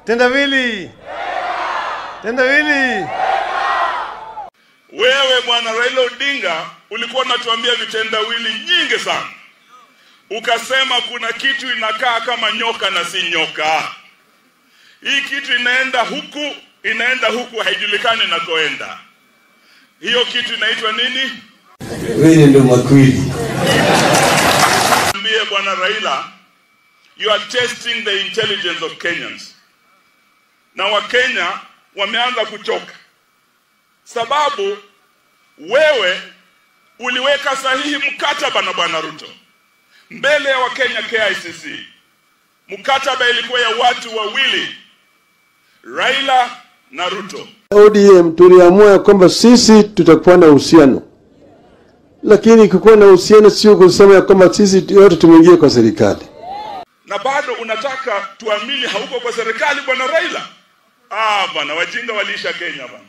Tendawili. Tendawili. Wewe bwana Raila Odinga ulikuwa unatuambia vitendawili nyingi sana. Ukasema kuna kitu inakaa kama nyoka na si nyoka. Hii kitu inaenda huku haijulikani inakoenda. Hiyo kitu inaitwa nini? Wewe ndio makwili. Ambie bwana Raila, you are testing the intelligence of Kenyans. Na Wakenya wameanza kuchoka. Sababu wewe uliweka sahihi mkataba na bwana Ruto mbele ya Wakenya KICC. Mkataba ilikuwa ya watu wawili, Raila na Ruto. ODM tuliamua kwamba sisi tutakuwa na uhusiano. Lakini kukuwa na uhusiano sio kusema ya kwamba sisi yote tumeingia kwa serikali. Na bado unataka tuamini hauko kwa serikali bwana Raila? Bwana wajinga walisha Kenya bwana.